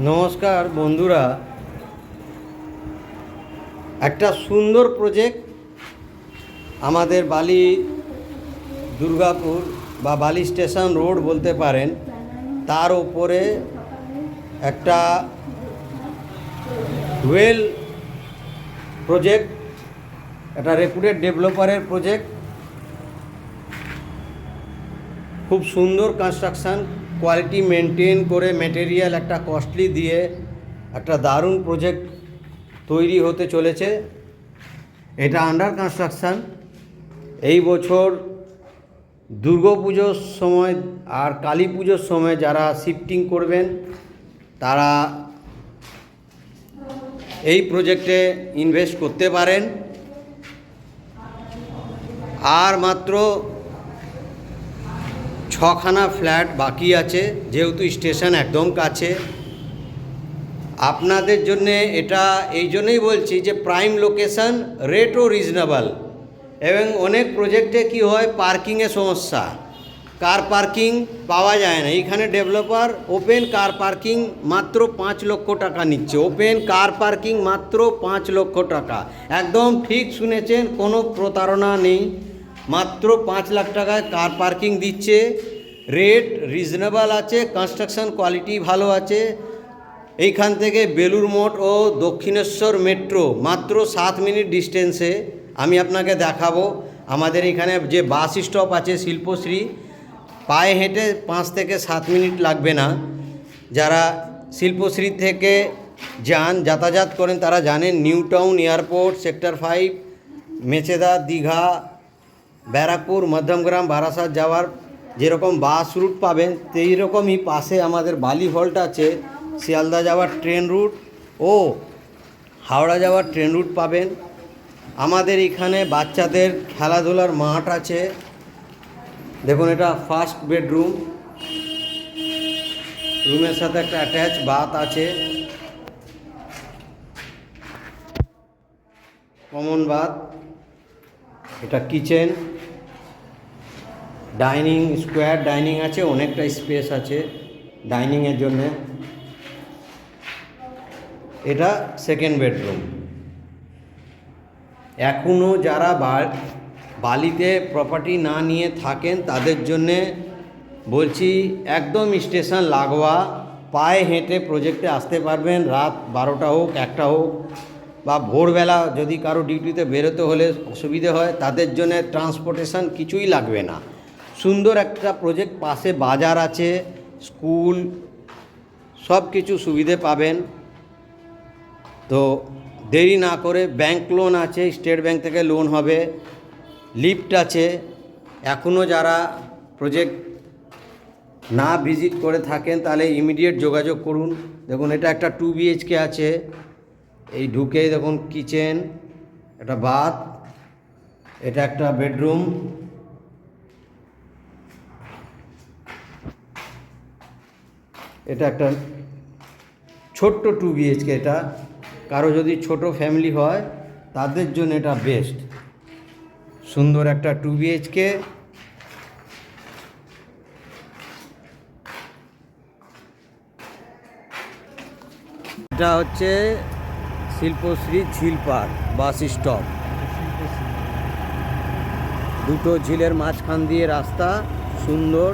নমস্কার বন্ধুরা, একটা সুন্দর প্রজেক্ট আমাদের বালি দুর্গাপুর বা বালি স্টেশন রোড বলতে পারেন, তার উপরে একটা ওয়েল প্রজেক্ট, একটা রেপুটেড ডেভেলপারের প্রজেক্ট। খুব সুন্দর কনস্ট্রাকশান, কোয়ালিটি মেনটেন করে, ম্যাটেরিয়াল একটা কস্টলি দিয়ে একটা দারুণ প্রজেক্ট তৈরি হতে চলেছে। এটা আন্ডার কনস্ট্রাকশান। এই বছর দুর্গাপুজোর সময় আর কালী পুজোর সময় যারা শিফটিং করবেন তারা এই প্রজেক্টে ইনভেস্ট করতে পারেন। আর মাত্র 6খানা ফ্ল্যাট বাকি আছে, যেহেতু স্টেশন একদম কাছে। আপনাদের জন্যে এটা এই জন্যই বলছি যে প্রাইম লোকেশন, রেটও রিজনেবল। এবং অনেক প্রজেক্টে কি হয়, পার্কিংয়ের সমস্যা, কার পার্কিং পাওয়া যায় না। এইখানে ডেভেলপার ওপেন কার পার্কিং মাত্র 5 লক্ষ টাকা নিচ্ছে। ওপেন কার পার্কিং মাত্র 5 লক্ষ টাকা। একদম ঠিক শুনেছেন, কোনো প্রতারণা নেই। মাত্র 5 লাখ টাকায় কার পার্কিং দিচ্ছে। রেট রিজনেবল আছে, কনস্ট্রাকশন কোয়ালিটি ভালো আছে। এইখান থেকে বেলুড় মঠ ও দক্ষিণেশ্বর মেট্রো মাত্র 7 মিনিট ডিস্টেন্সে। আমি আপনাকে দেখাবো। আমাদের এখানে যে বাস স্টপ আছে শিল্পশ্রী, পায়ে হেঁটে 5 থেকে 7 মিনিট লাগবে না। যারা শিল্পশ্রী থেকে যাতায়াত করেন তারা জানেন, new town airport, sector 5, Mecheda, Digha, Barrackpore, Madhyamgram, Barasat যাওয়ার যেরকম বাস রুট পাবেন, সেই রকমই পাশে আমাদের বালি হল্ট আছে। শিয়ালদা যাওয়ার ট্রেন রুট ও হাওড়া যাওয়ার ট্রেন রুট পাবেন। আমাদের এখানে বাচ্চাদের খেলাধুলার মাঠ আছে। দেখুন, এটা ফার্স্ট বেডরুম, রুমের সাথে একটা অ্যাটাচ বাথ আছে, কমন বাথ। এটা কিচেন, ডাইনিং, স্কোয়ার ডাইনিং আছে, অনেকটা স্পেস আছে ডাইনিংয়ের জন্যে। এটা সেকেন্ড বেডরুম। এখনও যারা বালিতে প্রপার্টি না নিয়ে থাকেন তাদের জন্যে বলছি, একদম স্টেশন লাগোয়া, পায়ে হেঁটে প্রজেক্টে আসতে পারবেন। রাত 12টা হোক, 1টা হোক, বা ভোরবেলা যদি কারো ডিউটিতে বেরোতে হলে অসুবিধে হয়, তাদের জন্য ট্রান্সপোর্টেশন কিছুই লাগবে না। সুন্দর একটা প্রজেক্ট, পাশে বাজার আছে, স্কুল, সব কিছু সুবিধে পাবেন। তো দেরি না করে, ব্যাংক লোন আছে, স্টেট ব্যাংক থেকে লোন হবে, লিফট আছে। এখনও যারা প্রজেক্ট না ভিজিট করে থাকেন তাহলে ইমিডিয়েট যোগাযোগ করুন। দেখুন, এটা একটা 2 BHK আছে। এই ঢুকেই দেখুন কিচেন, একটা বাথ, এটা একটা বেডরুম। এটা একটা ছোট্ট 2 BHK। এটা কারো যদি ছোট ফ্যামিলি হয় তাদের জন্য এটা বেস্ট। সুন্দর একটা 2 BHK। এটা হচ্ছে শিল্পশ্রী ঝিল পার্ক বাস স্টপ। দুটো ঝিলের মাঝখান দিয়ে রাস্তা, সুন্দর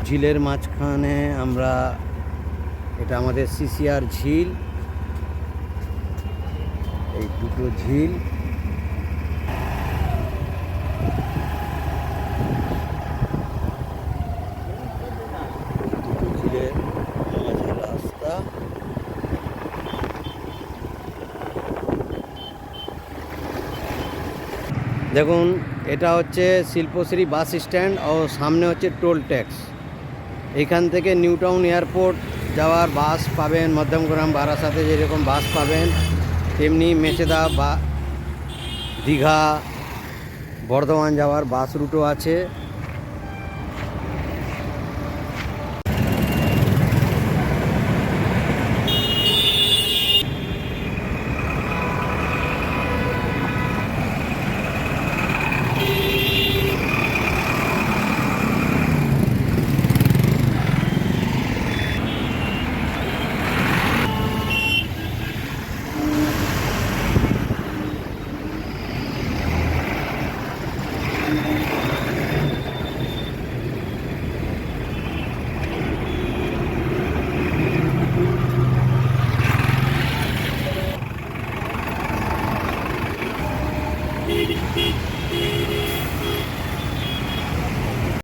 ঝিলের মাঝখানে আমরা, এটা আমাদের CCR ঝিল। এই দুটো ঝিল, দুটো ঝিলের মাঝে রাস্তা। দেখুন, এটা হচ্ছে শিল্পশ্রী বাস স্ট্যান্ড ও সামনে হচ্ছে টোল ট্যাক্স। এখান থেকে নিউ টাউন এয়ারপোর্ট যাওয়ার বাস পাবেন, মধ্যমগ্রাম, বারাসাতে যেরকম বাস পাবেন তেমনি মেচেদা বা দীঘা, বর্ধমান যাওয়ার বাস রুটও আছে।